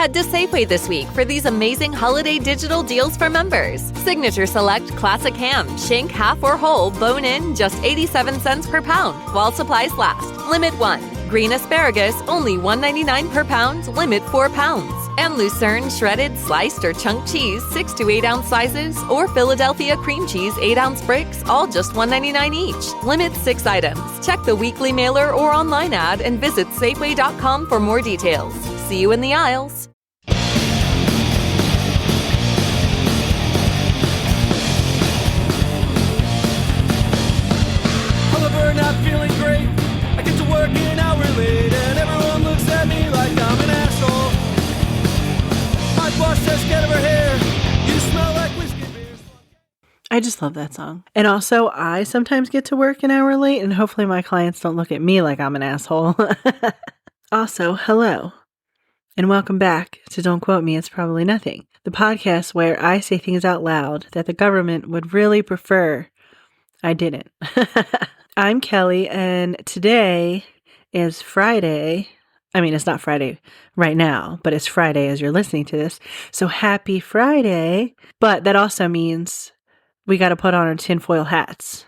Head to Safeway this week for these amazing holiday digital deals for members. Signature Select Classic Ham, shank half or whole, bone in, just 87 cents per pound, while supplies last. Limit 1. Green asparagus, only $1.99 per pound, limit 4 pounds. And Lucerne shredded, sliced, or chunk cheese, 6 to 8 ounce sizes, or Philadelphia cream cheese, 8 ounce bricks, all just $1.99 each. Limit 6 items. Check the weekly mailer or online ad and visit Safeway.com for more details. See you in the aisles. However, not feeling great. I get to work an hour late, and everyone looks at me like I'm an asshole. My boss says, get over here. You smell like whiskey beer. I just love that song. And also, I sometimes get to work an hour late, and hopefully my clients don't look at me like I'm an asshole. Also, hello, and welcome back to Don't Quote Me, It's Probably Nothing, the podcast where I say things out loud that the government would really prefer I didn't. I'm Kelly, and today is Friday. I mean, it's not Friday right now, but it's Friday as you're listening to this. So happy Friday. But that also means we got to put on our tinfoil hats.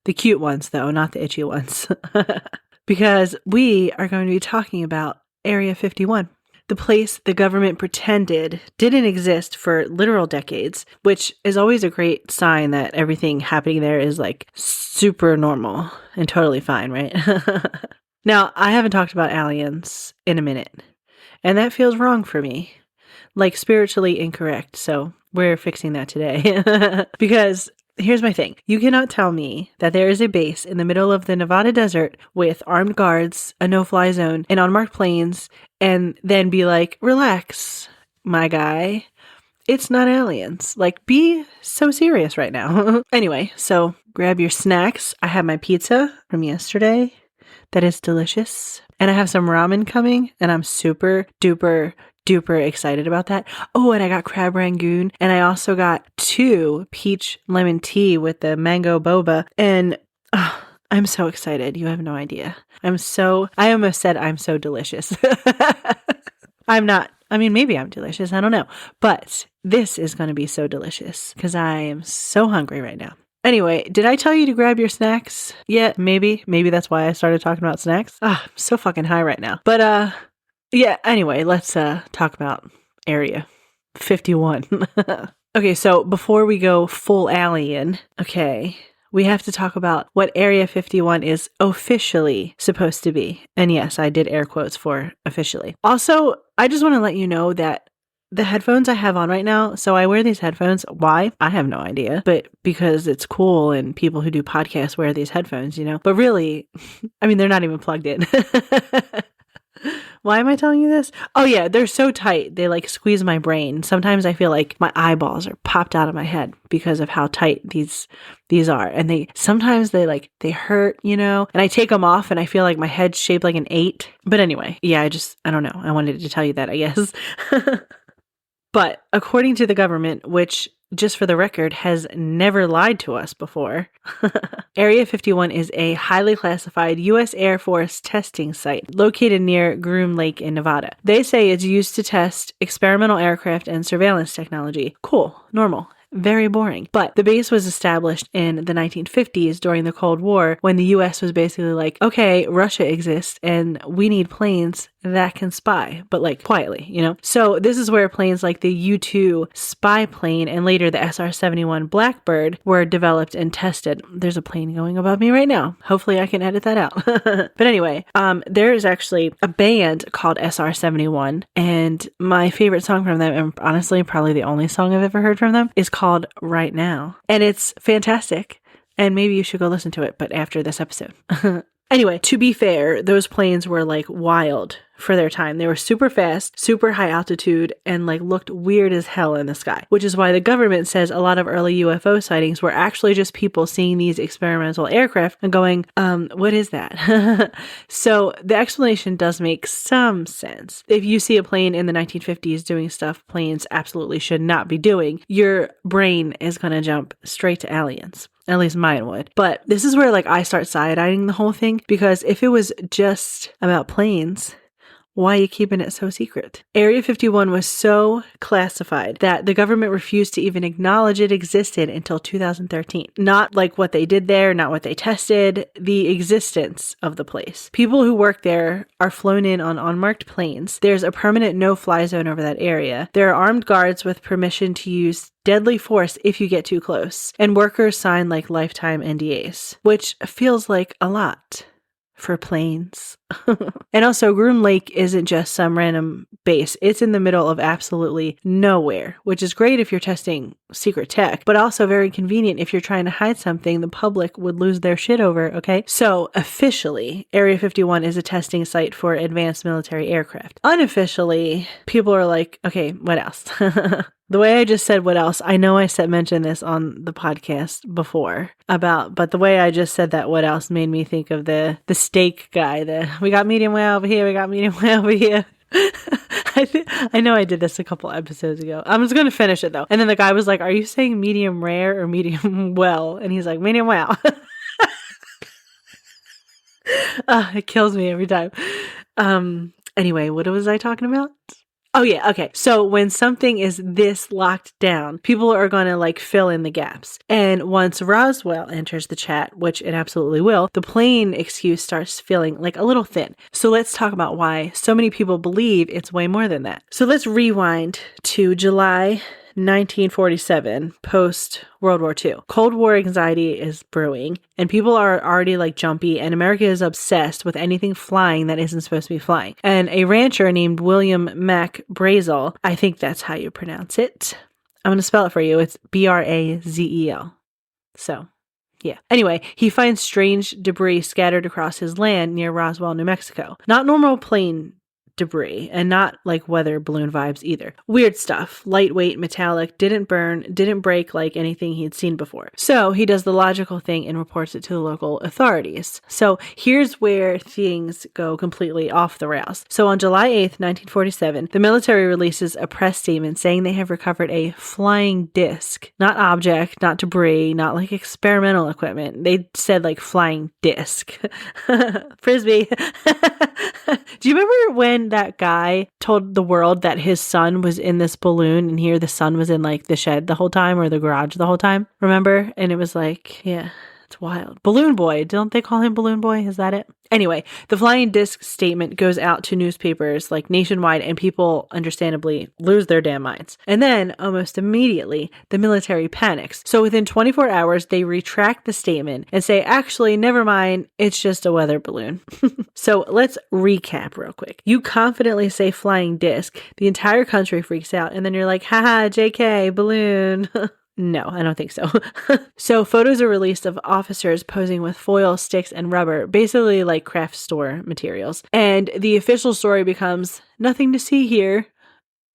The cute ones, though, not the itchy ones. Because we are going to be talking about Area 51. The place the government pretended didn't exist for literal decades, which is always a great sign that everything happening there is like super normal and totally fine, right? Now, I haven't talked about aliens in a minute, and that feels wrong for me, like spiritually incorrect, so we're fixing that today. Because here's my thing. You cannot tell me that there is a base in the middle of the Nevada desert with armed guards, a no-fly zone, and unmarked planes, and then be like, relax, my guy. It's not aliens. Like, be so serious right now. Anyway, so grab your snacks. I have my pizza from yesterday. That is delicious. And I have some ramen coming, and I'm super duper excited about that. Oh, and I got crab rangoon, and I also got 2 peach lemon tea with the mango boba, and I'm so excited. You have no idea. I almost said I'm so delicious. I'm not. I mean, maybe I'm delicious. I don't know. But this is going to be so delicious because I am so hungry right now. Anyway, did I tell you to grab your snacks yet? Maybe that's why I started talking about snacks. I'm so fucking high right now. But, yeah, anyway, let's talk about Area 51. Okay, so before we go full alien, we have to talk about what Area 51 is officially supposed to be. And yes, I did air quotes for officially. Also, I just want to let you know that the headphones I have on right now, so I wear these headphones. Why? I have no idea. But because it's cool and people who do podcasts wear these headphones, you know? But really, I mean, they're not even plugged in. Why am I telling you this? Oh yeah, they're so tight. They like squeeze my brain. Sometimes I feel like my eyeballs are popped out of my head because of how tight these are. And sometimes they hurt, you know? And I take them off and I feel like my head's shaped like an 8. But anyway, yeah, I don't know. I wanted to tell you that, I guess. But according to the government, which, just for the record, has never lied to us before, Area 51 is a highly classified U.S. Air Force testing site located near Groom Lake in Nevada. They say it's used to test experimental aircraft and surveillance technology. Cool, normal. Very boring. But the base was established in the 1950s during the Cold War when the U.S. was basically like, okay, Russia exists and we need planes that can spy, but like quietly, you know? So this is where planes like the U-2 spy plane and later the SR-71 Blackbird were developed and tested. There's a plane going above me right now. Hopefully I can edit that out. But anyway, there is actually a band called SR-71, and my favorite song from them, and honestly probably the only song I've ever heard from them, is called Right Now. And it's fantastic. And maybe you should go listen to it, but after this episode. Anyway, to be fair, those planes were like wild for their time. They were super fast, super high altitude, and like looked weird as hell in the sky, which is why the government says a lot of early UFO sightings were actually just people seeing these experimental aircraft and going, what is that? So the explanation does make some sense. If you see a plane in the 1950s doing stuff planes absolutely should not be doing, your brain is going to jump straight to aliens. At least mine would. But this is where like I start side-eyeing the whole thing, because if it was just about planes, Why are you keeping it so secret? Area 51 was so classified that the government refused to even acknowledge it existed until 2013. Not like what they did there, not what they tested, the existence of the place. People who work there are flown in on unmarked planes. There's a permanent no-fly zone over that area. There are armed guards with permission to use deadly force if you get too close. And workers sign like lifetime NDAs, which feels like a lot for planes. And also, Groom Lake isn't just some random base. It's in the middle of absolutely nowhere, which is great if you're testing secret tech, but also very convenient if you're trying to hide something the public would lose their shit over, okay? So, officially, Area 51 is a testing site for advanced military aircraft. Unofficially, people are like, okay, what else? The way I just said what else, I know I mentioned this on the podcast before but the way I just said that what else made me think of the steak guy, we got medium well over here, we got medium well over here. I know I did this a couple episodes ago. I'm just going to finish it though. And then the guy was like, are you saying medium rare or medium well? And he's like, medium well. It kills me every time. Anyway, what was I talking about? Oh yeah, okay. So when something is this locked down, people are going to like fill in the gaps. And once Roswell enters the chat, which it absolutely will, the plane excuse starts feeling like a little thin. So let's talk about why so many people believe it's way more than that. So let's rewind to July 1947, post World War II. Cold War anxiety is brewing, and people are already like jumpy, and America is obsessed with anything flying that isn't supposed to be flying. And a rancher named William Mack Brazel, I think that's how you pronounce it. I'm going to spell it for you. It's Brazel. So, yeah. Anyway, he finds strange debris scattered across his land near Roswell, New Mexico. Not normal plane debris, and not like weather balloon vibes either. Weird stuff, lightweight, metallic, didn't burn, didn't break like anything he'd seen before. So he does the logical thing and reports it to the local authorities. So here's where things go completely off the rails. So on July 8th, 1947, the military releases a press statement saying they have recovered a flying disc, not object, not debris, not like experimental equipment. They said like flying disc. Frisbee. Do you remember when that guy told the world that his son was in this balloon, and here the son was in like the shed the whole time, or the garage the whole time? Remember? And it was like, yeah, it's wild. Balloon Boy. Don't they call him Balloon Boy? Is that it? Anyway, the flying disc statement goes out to newspapers like nationwide, and people understandably lose their damn minds. And then almost immediately, the military panics. So within 24 hours, they retract the statement and say, actually, never mind, it's just a weather balloon. So let's recap real quick. You confidently say flying disc, the entire country freaks out, and then you're like, haha, JK, balloon. No, I don't think so. So photos are released of officers posing with foil, sticks, and rubber, basically like craft store materials. And the official story becomes nothing to see here.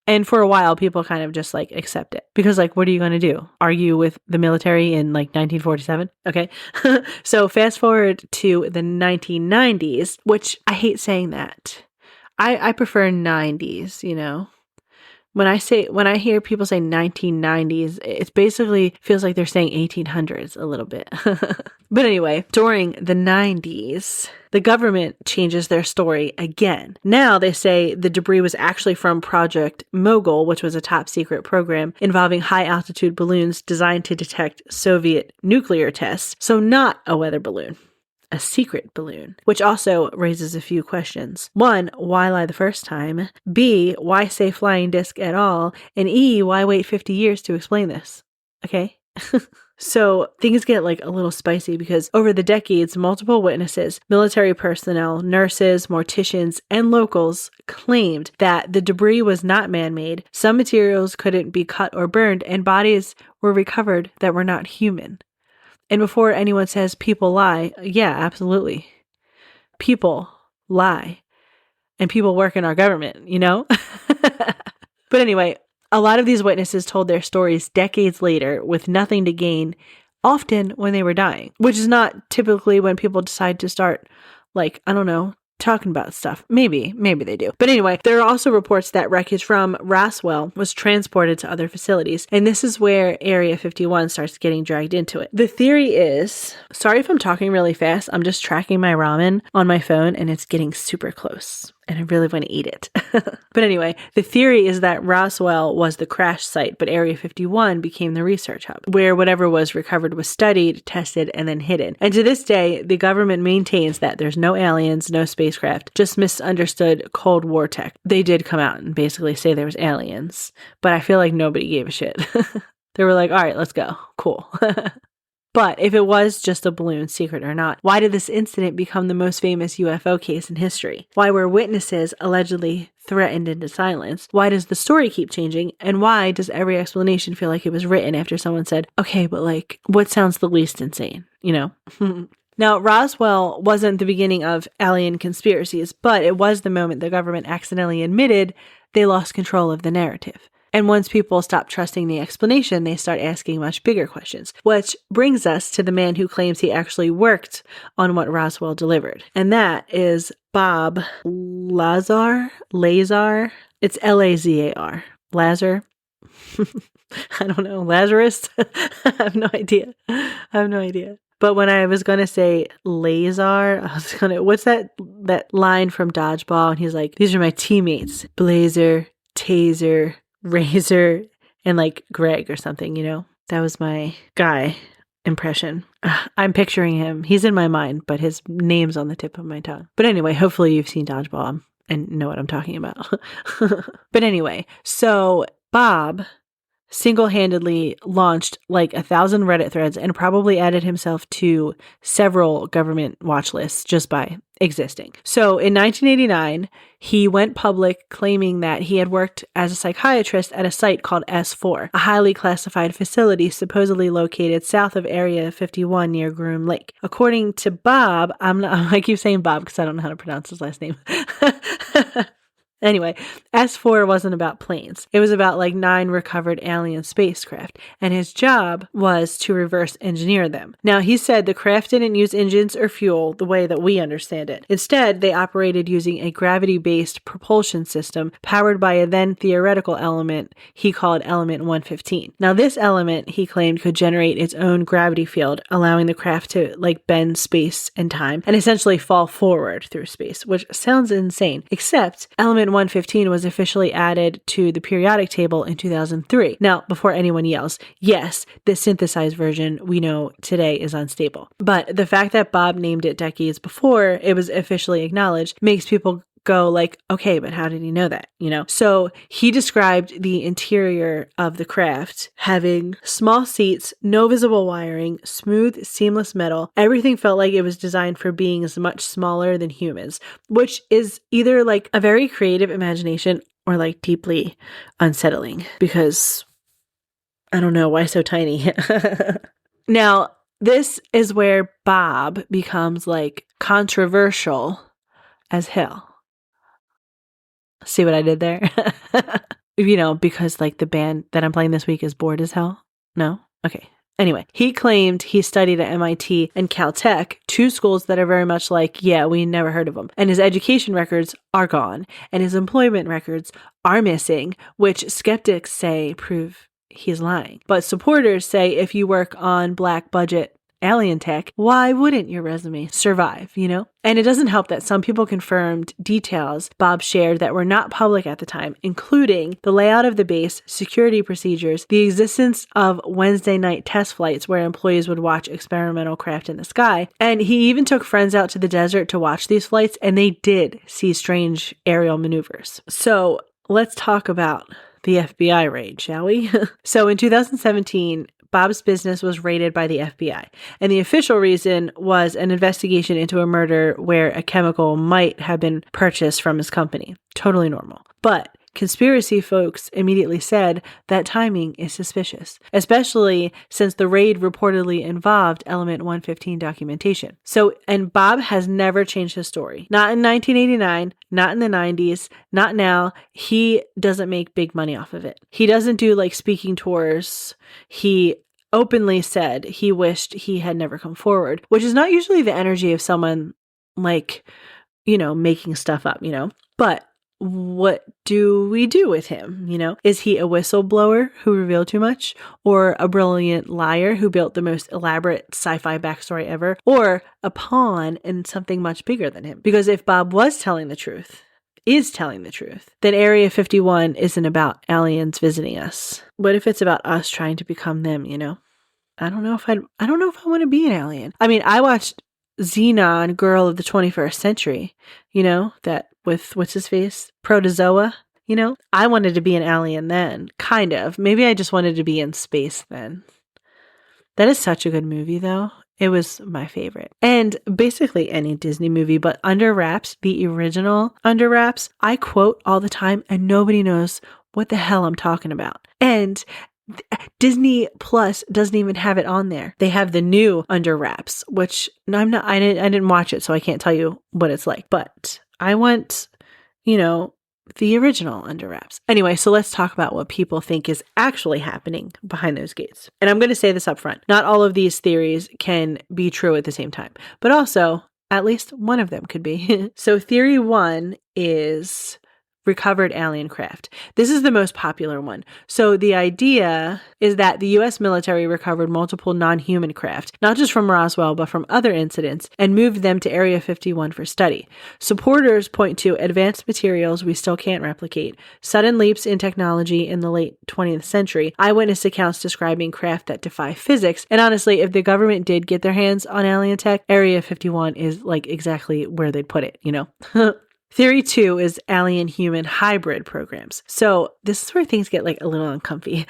And for a while, people kind of just like accept it. Because like, what are you going to do? Argue with the military in like 1947? Okay. So fast forward to the 1990s, which I hate saying that. I prefer 90s, you know? When I hear people say 1990s, it basically feels like they're saying 1800s a little bit. But anyway, during the 90s, the government changes their story again. Now they say the debris was actually from Project Mogul, which was a top secret program involving high altitude balloons designed to detect Soviet nuclear tests. So not a weather balloon. A secret balloon, which also raises a few questions. 1, why lie the first time? B, why say flying disc at all? And E, why wait 50 years to explain this? Okay. So things get like a little spicy because over the decades, multiple witnesses, military personnel, nurses, morticians, and locals claimed that the debris was not man-made, some materials couldn't be cut or burned, and bodies were recovered that were not human. And before anyone says people lie, yeah, absolutely. People lie. And people work in our government, you know? But anyway, a lot of these witnesses told their stories decades later with nothing to gain, often when they were dying, which is not typically when people decide to start, like, I don't know, talking about stuff. Maybe they do. But anyway, there are also reports that wreckage from Roswell was transported to other facilities. And this is where Area 51 starts getting dragged into it. The theory is, sorry if I'm talking really fast, I'm just tracking my ramen on my phone and it's getting super close. and I really want to eat it. But anyway, the theory is that Roswell was the crash site, but Area 51 became the research hub, where whatever was recovered was studied, tested, and then hidden. And to this day, the government maintains that there's no aliens, no spacecraft, just misunderstood Cold War tech. They did come out and basically say there was aliens, but I feel like nobody gave a shit. They were like, all right, let's go. Cool. But if it was just a balloon, secret or not, why did this incident become the most famous UFO case in history? Why were witnesses allegedly threatened into silence? Why does the story keep changing? And why does every explanation feel like it was written after someone said, okay, but like, what sounds the least insane, you know? Now, Roswell wasn't the beginning of alien conspiracies, but it was the moment the government accidentally admitted they lost control of the narrative. And once people stop trusting the explanation, they start asking much bigger questions, which brings us to the man who claims he actually worked on what Roswell delivered. And that is Bob Lazar. It's Lazar. Lazar. I don't know. Lazarus? I have no idea. But when I was going to say Lazar, what's that line from Dodgeball? And he's like, these are my teammates. Blazer, Taser, Razor, and like Greg or something, you know? That was my guy impression. I'm picturing him. He's in my mind, but his name's on the tip of my tongue. But anyway, hopefully you've seen Dodgeball and know what I'm talking about. But anyway, so Bob single-handedly launched like 1,000 Reddit threads and probably added himself to several government watch lists just by existing. So in 1989, he went public claiming that he had worked as a psychiatrist at a site called S4, a highly classified facility supposedly located south of Area 51 near Groom Lake. According to Bob, I keep saying Bob because I don't know how to pronounce his last name. Anyway, S4 wasn't about planes. It was about like 9 recovered alien spacecraft, and his job was to reverse engineer them. Now, he said the craft didn't use engines or fuel the way that we understand it. Instead, they operated using a gravity-based propulsion system powered by a then theoretical element he called element 115. Now, this element, he claimed, could generate its own gravity field, allowing the craft to like bend space and time and essentially fall forward through space, which sounds insane, except element 115 was officially added to the periodic table in 2003. Now, before anyone yells, yes, the synthesized version we know today is unstable. But the fact that Bob named it decades before it was officially acknowledged makes people go like, okay, but how did he know that? You know? So he described the interior of the craft having small seats, no visible wiring, smooth, seamless metal. Everything felt like it was designed for beings much smaller than humans, which is either like a very creative imagination or like deeply unsettling because I don't know why so tiny. Now, this is where Bob becomes like controversial as hell. See what I did there? You know, because like the band that I'm playing this week is Bored as Hell. No? Okay. Anyway, he claimed he studied at MIT and Caltech, 2 schools that are very much like, yeah, we never heard of them. And his education records are gone, and his employment records are missing, which skeptics say prove he's lying. But supporters say if you work on black budget alien tech, why wouldn't your resume survive, you know? And it doesn't help that some people confirmed details Bob shared that were not public at the time, including the layout of the base, security procedures, the existence of Wednesday night test flights where employees would watch experimental craft in the sky. And he even took friends out to the desert to watch these flights, and they did see strange aerial maneuvers. So let's talk about the FBI raid, shall we? So in 2017, Bob's business was raided by the FBI, and the official reason was an investigation into a murder where a chemical might have been purchased from his company. Totally normal. But conspiracy folks immediately said that timing is suspicious, especially since the raid reportedly involved element 115 documentation. So, and Bob has never changed his story. Not in 1989, not in the 90s, not now. He doesn't make big money off of it. He doesn't do like speaking tours. He openly said he wished he had never come forward, which is not usually the energy of someone like, you know, making stuff up, you know, but what do we do with him? You know, is he a whistleblower who revealed too much, or a brilliant liar who built the most elaborate sci-fi backstory ever, or a pawn in something much bigger than him? Because if Bob was telling the truth, is telling the truth, then Area 51 isn't about aliens visiting us. What if it's about us trying to become them, you know? I don't know if I want to be an alien. I mean, I watched Xenon, Girl of the 21st Century, you know, that with, what's his face? Protozoa, you know? I wanted to be an alien then, kind of. Maybe I just wanted to be in space then. That is such a good movie, though. It was my favorite. And basically any Disney movie, but Under Wraps, the original Under Wraps, I quote all the time and nobody knows what the hell I'm talking about. And Disney Plus doesn't even have it on there. They have the new Under Wraps, which I didn't watch it, so I can't tell you what it's like. But I want, you know, the original Under Wraps. Anyway, so let's talk about what people think is actually happening behind those gates. And I'm going to say this up front. Not all of these theories can be true at the same time, but also at least one of them could be. So theory 1 is recovered alien craft. This is the most popular one. So the idea is that the US military recovered multiple non-human craft, not just from Roswell, but from other incidents, and moved them to Area 51 for study. Supporters point to advanced materials we still can't replicate, sudden leaps in technology in the late 20th century, eyewitness accounts describing craft that defy physics, and honestly, if the government did get their hands on alien tech, Area 51 is like exactly where they'd put it, you know? Theory 2 is alien-human hybrid programs. So this is where things get like a little uncomfy.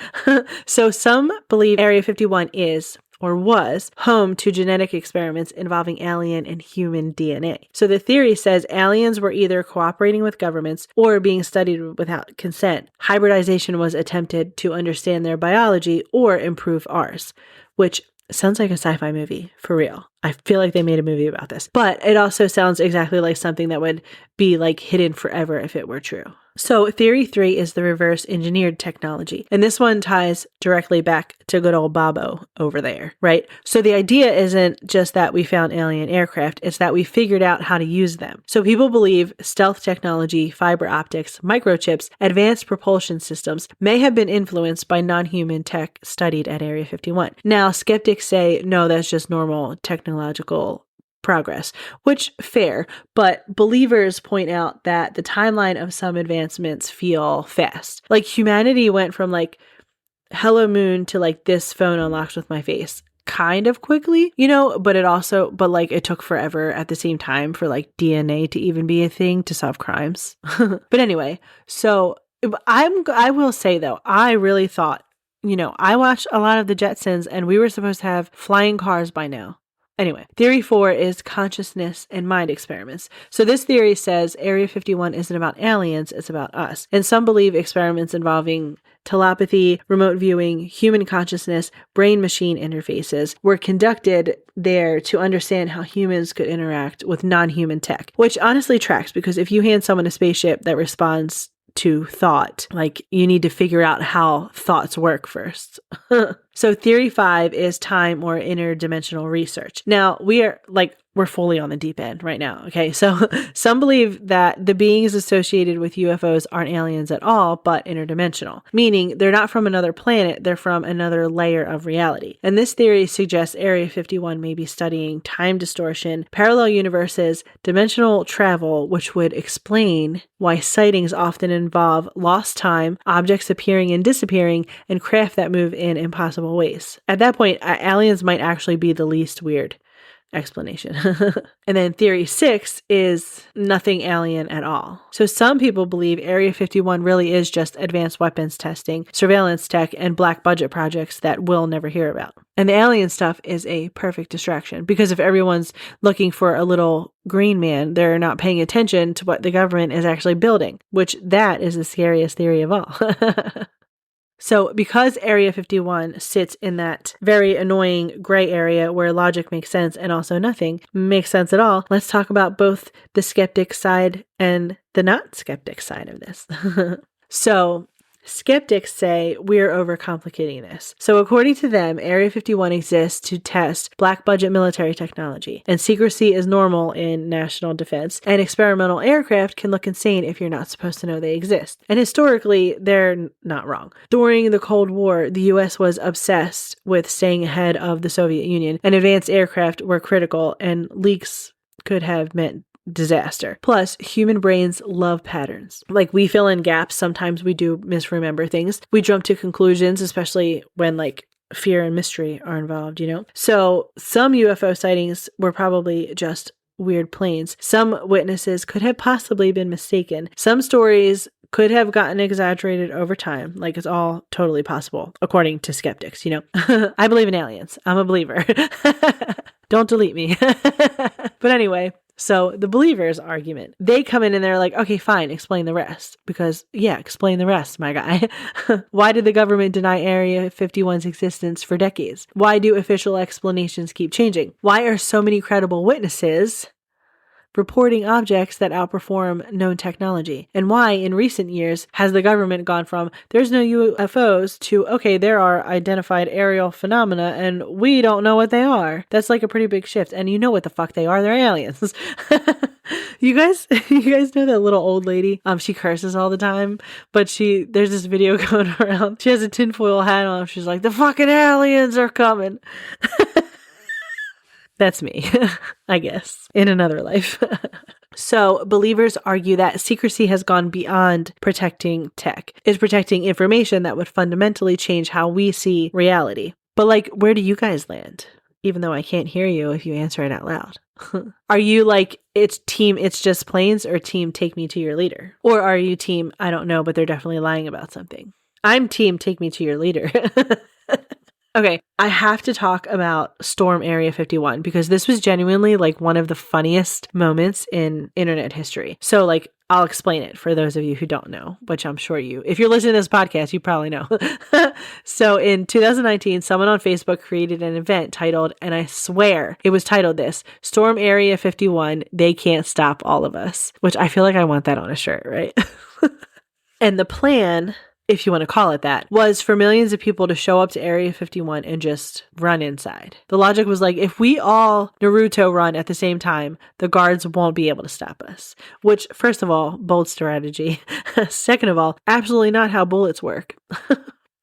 So some believe Area 51 is or was home to genetic experiments involving alien and human DNA. So the theory says aliens were either cooperating with governments or being studied without consent. Hybridization was attempted to understand their biology or improve ours, which sounds like a sci-fi movie, for real. I feel like they made a movie about this. But it also sounds exactly like something that would be like hidden forever if it were true. So theory 3 is the reverse engineered technology. And this one ties directly back to good old Bobo over there, right? So the idea isn't just that we found alien aircraft, it's that we figured out how to use them. So people believe stealth technology, fiber optics, microchips, advanced propulsion systems may have been influenced by non-human tech studied at Area 51. Now, skeptics say, no, that's just normal technological progress, which fair, but believers point out that the timeline of some advancements feel fast. Like humanity went from like hello moon to like this phone unlocks with my face kind of quickly, you know, but it took forever at the same time for like DNA to even be a thing to solve crimes. But anyway, so I will say though, I really thought, you know, I watched a lot of the Jetsons and we were supposed to have flying cars by now. Anyway, theory 4 is consciousness and mind experiments. So this theory says Area 51 isn't about aliens, it's about us. And some believe experiments involving telepathy, remote viewing, human consciousness, brain-machine interfaces were conducted there to understand how humans could interact with non-human tech, which honestly tracks because if you hand someone a spaceship that responds to thought, like you need to figure out how thoughts work first. So theory 5 is time or interdimensional research. Now we're fully on the deep end right now. Okay. So some believe that the beings associated with UFOs aren't aliens at all, but interdimensional, meaning they're not from another planet. They're from another layer of reality. And this theory suggests Area 51 may be studying time distortion, parallel universes, dimensional travel, which would explain why sightings often involve lost time, objects appearing and disappearing, and craft that move in impossible ways. At that point, aliens might actually be the least weird explanation. And then theory 6 is nothing alien at all. So some people believe Area 51 really is just advanced weapons testing, surveillance tech, and black budget projects that we'll never hear about. And the alien stuff is a perfect distraction because if everyone's looking for a little green man, they're not paying attention to what the government is actually building, which that is the scariest theory of all. So because Area 51 sits in that very annoying gray area where logic makes sense and also nothing makes sense at all, let's talk about both the skeptic side and the not skeptic side of this. So skeptics say we're overcomplicating this. So according to them, Area 51 exists to test black budget military technology, and secrecy is normal in national defense, and experimental aircraft can look insane if you're not supposed to know they exist. And historically, they're not wrong. During the Cold War, the US was obsessed with staying ahead of the Soviet Union, and advanced aircraft were critical, and leaks could have meant disaster. Plus, human brains love patterns. Like, we fill in gaps. Sometimes we do misremember things. We jump to conclusions, especially when like fear and mystery are involved, you know? So some UFO sightings were probably just weird planes. Some witnesses could have possibly been mistaken. Some stories could have gotten exaggerated over time. Like, it's all totally possible, according to skeptics, you know? I believe in aliens. I'm a believer. Don't delete me. But anyway, so the believers argument, they come in and they're like, okay, fine, explain the rest. Because, yeah, explain the rest, my guy. Why did the government deny Area 51's existence for decades? Why do official explanations keep changing? Why are so many credible witnesses reporting objects that outperform known technology? And why, in recent years, has the government gone from there's no UFOs to, okay, there are identified aerial phenomena and we don't know what they are? That's like a pretty big shift. And you know what the fuck they are. They're aliens. You guys know that little old lady? She curses all the time, but there's this video going around. She has a tinfoil hat on. She's like, the fucking aliens are coming. That's me, I guess, in another life. So believers argue that secrecy has gone beyond protecting tech. It's protecting information that would fundamentally change how we see reality. But like, where do you guys land? Even though I can't hear you if you answer it out loud. Are you like, it's just planes, or team take me to your leader? Or are you team, I don't know, but they're definitely lying about something? I'm team take me to your leader. Okay, I have to talk about Storm Area 51 because this was genuinely like one of the funniest moments in internet history. So like, I'll explain it for those of you who don't know, which I'm sure if you're listening to this podcast, you probably know. So in 2019, someone on Facebook created an event titled, and I swear it was titled this, Storm Area 51, They Can't Stop All of Us, which I feel like I want that on a shirt, right? And the plan, if you want to call it that, was for millions of people to show up to Area 51 and just run inside. The logic was like, if we all Naruto run at the same time, the guards won't be able to stop us. Which, first of all, bold strategy. Second of all, absolutely not how bullets work.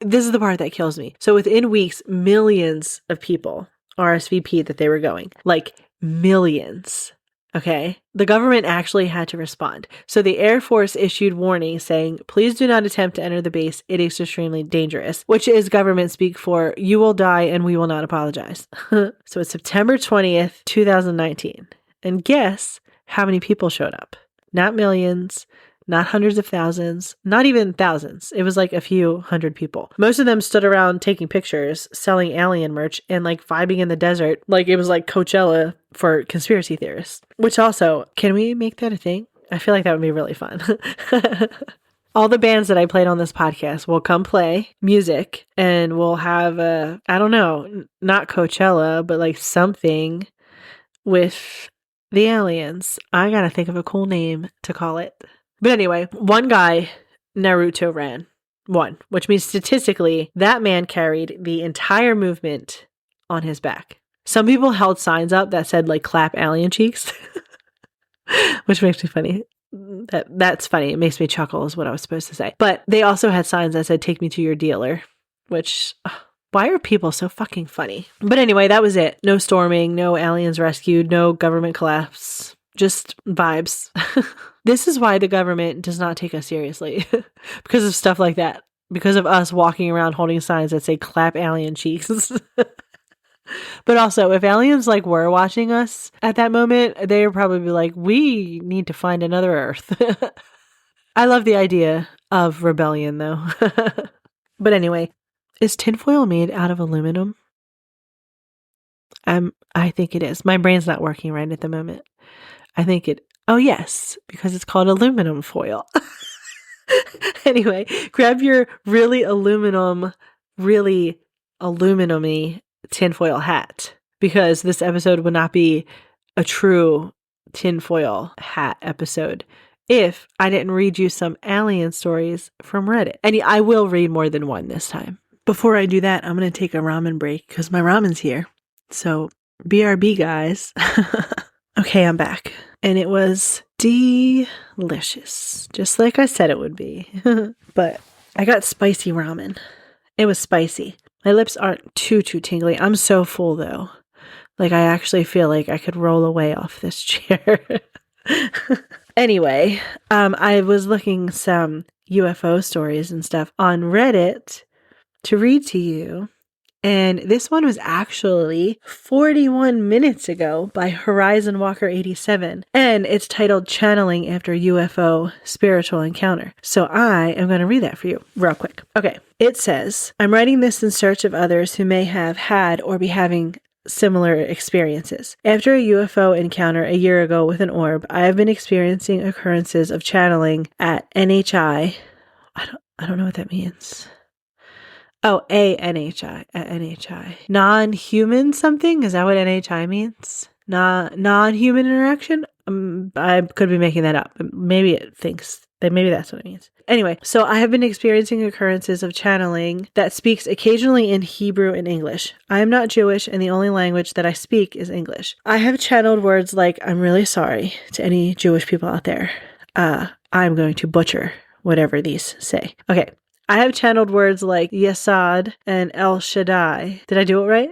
This is the part that kills me. So within weeks, millions of people RSVP'd that they were going. Like, millions. Okay, the government actually had to respond. So the Air Force issued warnings saying, please do not attempt to enter the base. It is extremely dangerous, which is government speak for you will die and we will not apologize. So it's September 20th, 2019. And guess how many people showed up? Not millions, not hundreds of thousands, not even thousands. It was like a few hundred people. Most of them stood around taking pictures, selling alien merch, and like vibing in the desert. Like it was like Coachella for conspiracy theorists. Which also, can we make that a thing? I feel like that would be really fun. All the bands that I played on this podcast will come play music, and we'll have I don't know, not Coachella, but like something with the aliens. I gotta think of a cool name to call it. But anyway, one guy, Naruto ran. One, which means statistically, that man carried the entire movement on his back. Some people held signs up that said like clap alien cheeks, which makes me funny. That's funny. It makes me chuckle is what I was supposed to say. But they also had signs that said take me to your dealer, which why are people so fucking funny? But anyway, that was it. No storming, no aliens rescued, no government collapse, just vibes. This is why the government does not take us seriously. Because of stuff like that. Because of us walking around holding signs that say clap alien cheeks. But also, if aliens like were watching us at that moment, they would probably be like, we need to find another Earth. I love the idea of rebellion though. But anyway, is tinfoil made out of aluminum? I think it is. My brain's not working right at the moment. I think oh yes, because it's called aluminum foil. Anyway, grab your really aluminum-y tinfoil hat, because this episode would not be a true tinfoil hat episode if I didn't read you some alien stories from Reddit. And I will read more than one this time. Before I do that, I'm going to take a ramen break because my ramen's here. So BRB, guys. Okay, I'm back. And it was delicious. Just like I said it would be. But I got spicy ramen. It was spicy. My lips aren't too tingly. I'm so full though. Like I actually feel like I could roll away off this chair. Anyway, I was looking some UFO stories and stuff on Reddit to read to you. And this one was actually 41 minutes ago by Horizon Walker 87. And it's titled Channeling After UFO Spiritual Encounter. So I am going to read that for you real quick. Okay. It says, I'm writing this in search of others who may have had or be having similar experiences. After a UFO encounter a year ago with an orb, I have been experiencing occurrences of channeling at NHI. I don't know what that means. Oh, NHI, at NHI. Non-human something? Is that what NHI means? Non-human interaction? I could be making that up. Maybe that's what it means. Anyway, so I have been experiencing occurrences of channeling that speaks occasionally in Hebrew and English. I am not Jewish, and the only language that I speak is English. I have channeled words like, I'm really sorry to any Jewish people out there. I'm going to butcher whatever these say. Okay. I have channeled words like Yesod and El Shaddai. Did I do it right?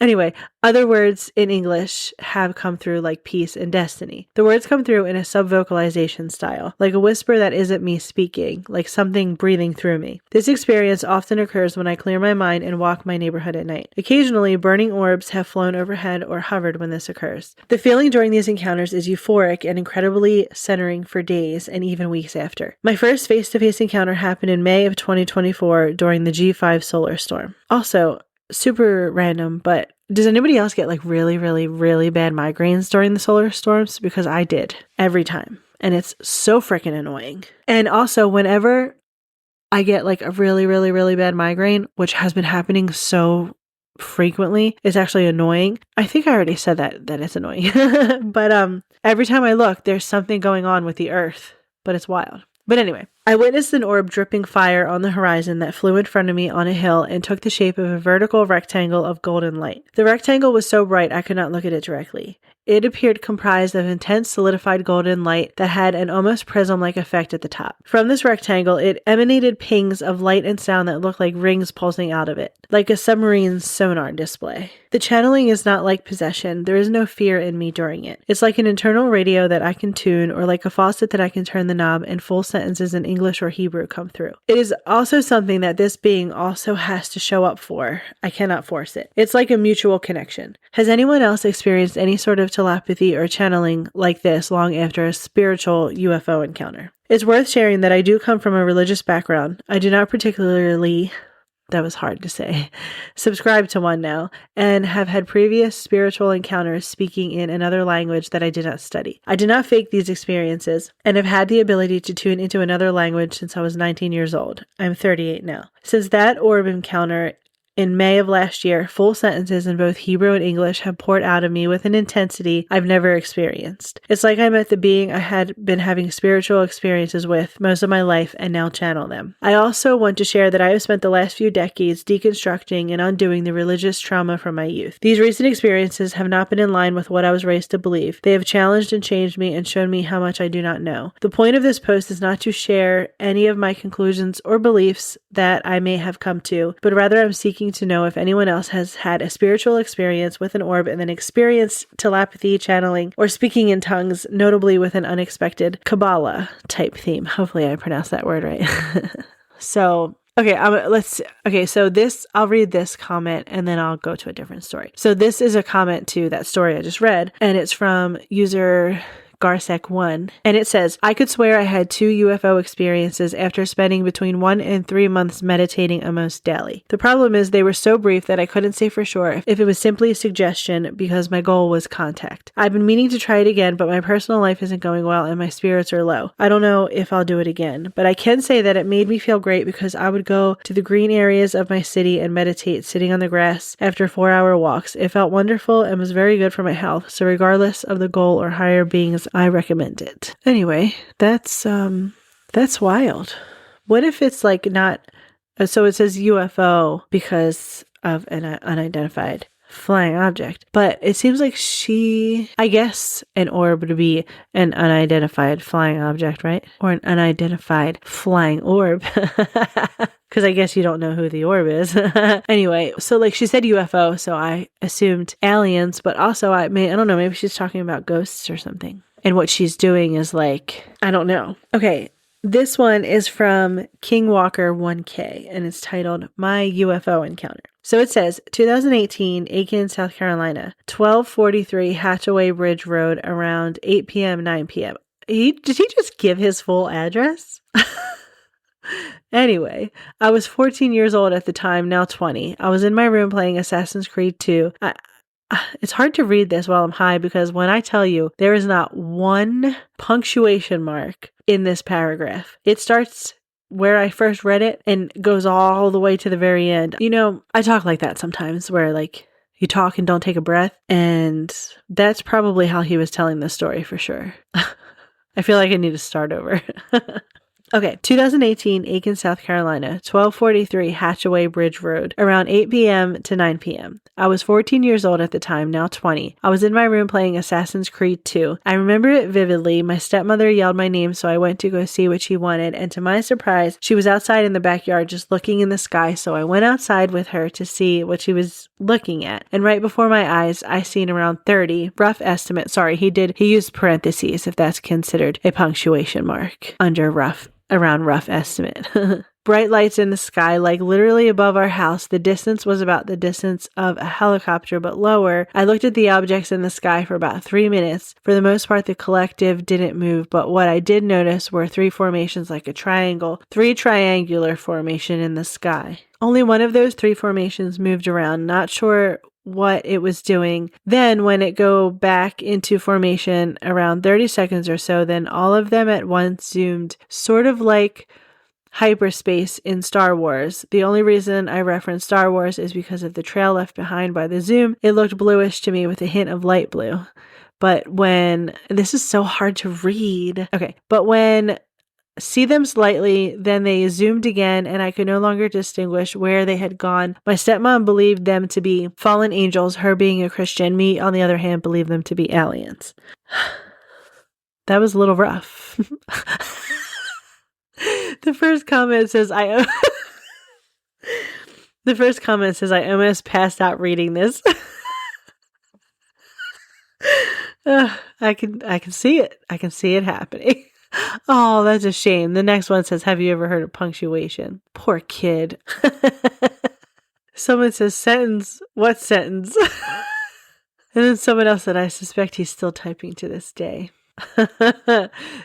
Anyway, other words in English have come through like peace and destiny. The words come through in a sub-vocalization style, like a whisper that isn't me speaking, like something breathing through me. This experience often occurs when I clear my mind and walk my neighborhood at night. Occasionally, burning orbs have flown overhead or hovered when this occurs. The feeling during these encounters is euphoric and incredibly centering for days and even weeks after. My first face-to-face encounter happened in May of 2024 during the G5 solar storm. Also, super random, but does anybody else get like really, really, really bad migraines during the solar storms? Because I did every time. And it's so freaking annoying. And also whenever I get like a really, really, really bad migraine, which has been happening so frequently, it's actually annoying. I think I already said that it's annoying. But every time I look, there's something going on with the earth, but it's wild. But anyway, I witnessed an orb dripping fire on the horizon that flew in front of me on a hill and took the shape of a vertical rectangle of golden light. The rectangle was so bright I could not look at it directly. It appeared comprised of intense solidified golden light that had an almost prism-like effect at the top. From this rectangle, it emanated pings of light and sound that looked like rings pulsing out of it, like a submarine's sonar display. The channeling is not like possession. There is no fear in me during it. It's like an internal radio that I can tune, or like a faucet that I can turn the knob and full sentences in English or Hebrew come through. It is also something that this being also has to show up for. I cannot force it. It's like a mutual connection. Has anyone else experienced any sort of telepathy or channeling like this long after a spiritual UFO encounter? It's worth sharing that I do come from a religious background. I do not particularly, that was hard to say, subscribe to one now, and have had previous spiritual encounters speaking in another language that I did not study. I did not fake these experiences, and have had the ability to tune into another language since I was 19 years old. I'm 38 now. Since that orb encounter in May of last year, full sentences in both Hebrew and English have poured out of me with an intensity I've never experienced. It's like I met the being I had been having spiritual experiences with most of my life and now channel them. I also want to share that I have spent the last few decades deconstructing and undoing the religious trauma from my youth. These recent experiences have not been in line with what I was raised to believe. They have challenged and changed me and shown me how much I do not know. The point of this post is not to share any of my conclusions or beliefs that I may have come to, but rather I'm seeking to know if anyone else has had a spiritual experience with an orb and then experienced telepathy, channeling, or speaking in tongues, notably with an unexpected Kabbalah type theme. Hopefully I pronounced that word right. So I'll read this comment and then I'll go to a different story. So this is a comment to that story I just read, and it's from user Garsek1, and it says, I could swear I had 2 UFO experiences after spending between 1 and 3 months meditating almost daily. The problem is they were so brief that I couldn't say for sure if it was simply a suggestion because my goal was contact. I've been meaning to try it again, but my personal life isn't going well and my spirits are low. I don't know if I'll do it again, but I can say that it made me feel great because I would go to the green areas of my city and meditate sitting on the grass after 4-hour walks. It felt wonderful and was very good for my health, so regardless of the goal or higher beings, I recommend it. Anyway, that's wild. What if it's like not, so it says UFO because of an unidentified flying object, but it seems like I guess an orb would be an unidentified flying object, right? Or an unidentified flying orb. because I guess you don't know who the orb is. Anyway, so like she said UFO, so I assumed aliens, but also I don't know, maybe she's talking about ghosts or something. And what she's doing is like, I don't know. Okay, this one is from King Walker 1K, and it's titled My UFO Encounter. So it says, 2018, Aiken, South Carolina, 1243 Hatchaway Bridge Road, around 8 p.m., 9 p.m. Did he just give his full address? Anyway, I was 14 years old at the time, now 20. I was in my room playing Assassin's Creed 2. It's hard to read this while I'm high because when I tell you, there is not one punctuation mark in this paragraph. It starts where I first read it and goes all the way to the very end. You know, I talk like that sometimes where like you talk and don't take a breath. And that's probably how he was telling the story for sure. I feel like I need to start over. Okay, 2018, Aiken, South Carolina, 1243 Hatchaway Bridge Road, around 8 p.m. to 9 p.m. I was 14 years old at the time, now 20. I was in my room playing Assassin's Creed 2. I remember it vividly. My stepmother yelled my name, so I went to go see what she wanted, and to my surprise, she was outside in the backyard just looking in the sky, so I went outside with her to see what she was looking at. And right before my eyes, I seen around 30, rough estimate, sorry, he used parentheses if that's considered a punctuation mark under around rough estimate. Bright lights in the sky, like literally above our house. The distance was about the distance of a helicopter, but lower. I looked at the objects in the sky for about 3 minutes. For the most part, the collective didn't move, but what I did notice were 3 formations like a triangle, 3 triangular formation in the sky. Only one of those 3 formations moved around, not sure what it was doing. Then when it go back into formation around 30 seconds or so, then all of them at once zoomed, sort of like hyperspace in Star Wars. The only reason I reference Star Wars is because of the trail left behind by the zoom. It looked bluish to me with a hint of light blue. But when, this is so hard to read. Okay, but when see them slightly, then they zoomed again, and I could no longer distinguish where they had gone. My stepmom believed them to be fallen angels, her being a Christian. Me, on the other hand, believed them to be aliens. That was a little rough. The first comment says, I almost passed out reading this. I can see it. I can see it happening. Oh, that's a shame. The next one says, have you ever heard of punctuation? Poor kid. Someone says, sentence. What sentence? And then someone else said, I suspect he's still typing to this day.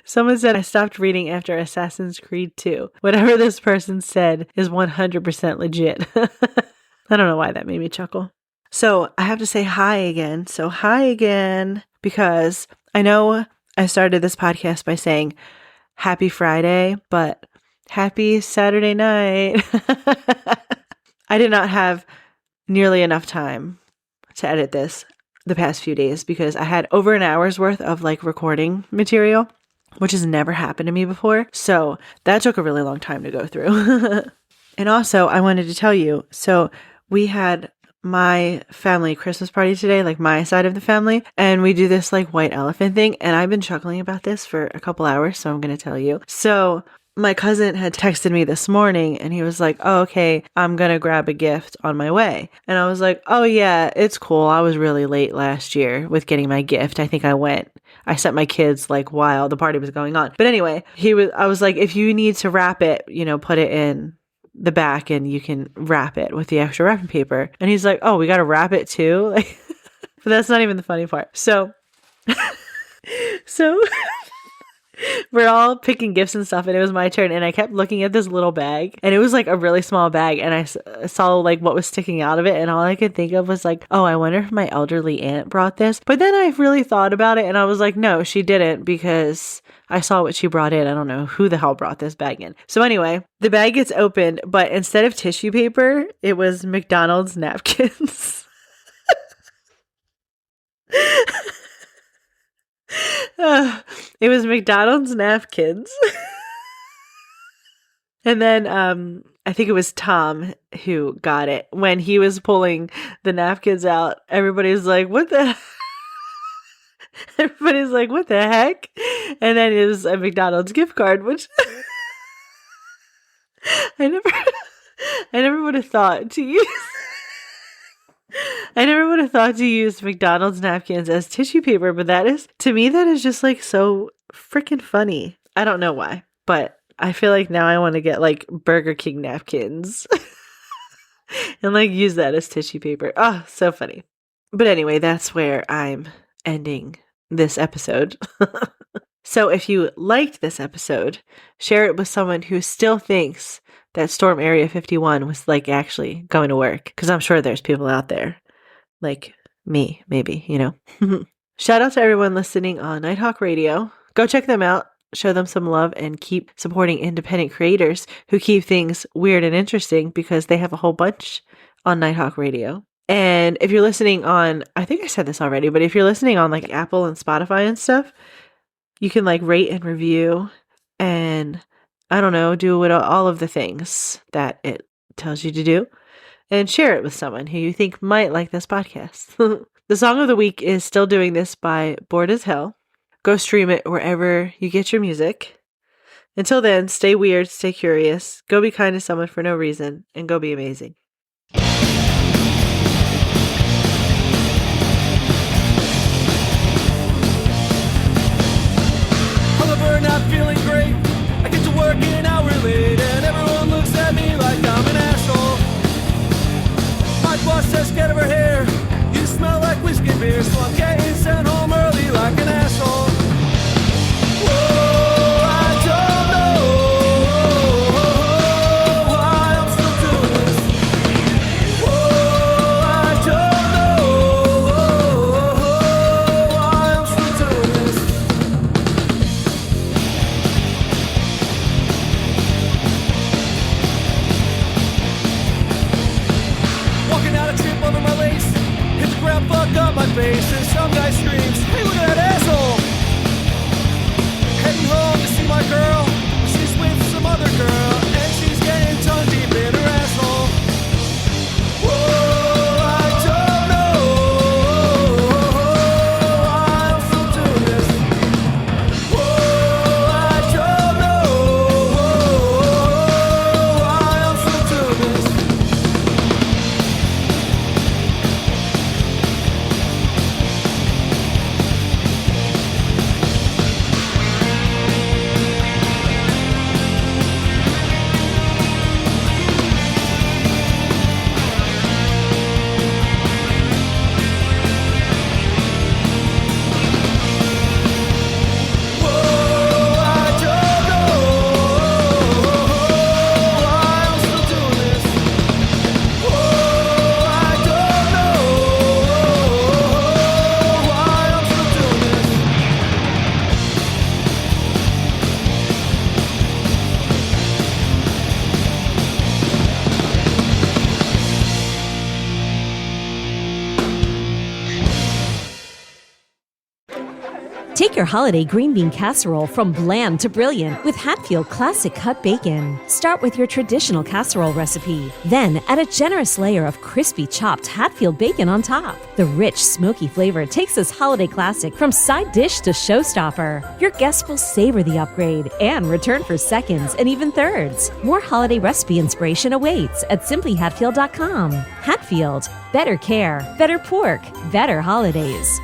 Someone said, I stopped reading after Assassin's Creed 2. Whatever this person said is 100% legit. I don't know why that made me chuckle. So I have to say hi again. So hi again, because I know I started this podcast by saying happy Friday, but happy Saturday night. I did not have nearly enough time to edit this the past few days because I had over an hour's worth of like recording material, which has never happened to me before. So that took a really long time to go through. And also I wanted to tell you, so we had my family Christmas party today, like my side of the family, and we do this like white elephant thing, and I've been chuckling about this for a couple hours, so I'm going to tell you. So my cousin had texted me this morning, and he was like, oh, okay, I'm going to grab a gift on my way. And I was like, oh yeah, it's cool. I was really late last year with getting my gift. I think I sent my kids like while the party was going on. But anyway, I was like, if you need to wrap it, put it in the back and you can wrap it with the extra wrapping paper. And he's like, oh, we got to wrap it too? Like, but that's not even the funny part. So we're all picking gifts and stuff, and it was my turn, and I kept looking at this little bag, and it was like a really small bag, and I saw like what was sticking out of it, and all I could think of was like, oh, I wonder if my elderly aunt brought this. But then I really thought about it, and I was like, no, she didn't, because I saw what she brought in. I don't know who the hell brought this bag in. So anyway, the bag gets opened, but instead of tissue paper, it was McDonald's napkins. It was McDonald's napkins. And then I think it was Tom who got it. When he was pulling the napkins out, everybody's like, what the Everybody's like, what the heck? And then it was a McDonald's gift card, which I never would have thought to use I never would have thought to use McDonald's napkins as tissue paper, but to me, that is just like so freaking funny. I don't know why, but I feel like now I want to get like Burger King napkins and like use that as tissue paper. Oh, so funny. But anyway, that's where I'm ending this episode. So if you liked this episode, share it with someone who still thinks that Storm Area 51 was like actually going to work. Because I'm sure there's people out there like me, maybe, Shout out to everyone listening on Nighthawk Radio. Go check them out, show them some love, and keep supporting independent creators who keep things weird and interesting, because they have a whole bunch on Nighthawk Radio. And if you're listening on, I think I said this already, but if you're listening on like Apple and Spotify and stuff, you can like rate and review and I don't know, do all of the things that it tells you to do, and share it with someone who you think might like this podcast. The song of the week is Still Doing This by Bored as Hell. Go stream it wherever you get your music. Until then, stay weird, stay curious, go be kind to someone for no reason, and go be amazing. Not feeling great. I get to work an hour late and everyone looks at me like I'm an asshole. My boss says get over here, you smell like whiskey and beer, so I'm getting sent home early like an asshole. Whoa, I don't know why I'm still doing this. Whoa, I don't know why I'm still doing this. Over my lace, hit the ground, fuck up my face, and some guy screams, hey, look at that asshole. Heading home to see my girl, she's with some other girl, and she's getting tongue deep in her asshole. Whoa, I don't know why I'm still doing this. Whoa, I don't know why I'm still doing this. Take your holiday green bean casserole from bland to brilliant with Hatfield Classic Cut Bacon. Start with your traditional casserole recipe. Then add a generous layer of crispy chopped Hatfield bacon on top. The rich, smoky flavor takes this holiday classic from side dish to showstopper. Your guests will savor the upgrade and return for seconds and even thirds. More holiday recipe inspiration awaits at simplyhatfield.com. Hatfield, better care, better pork, better holidays.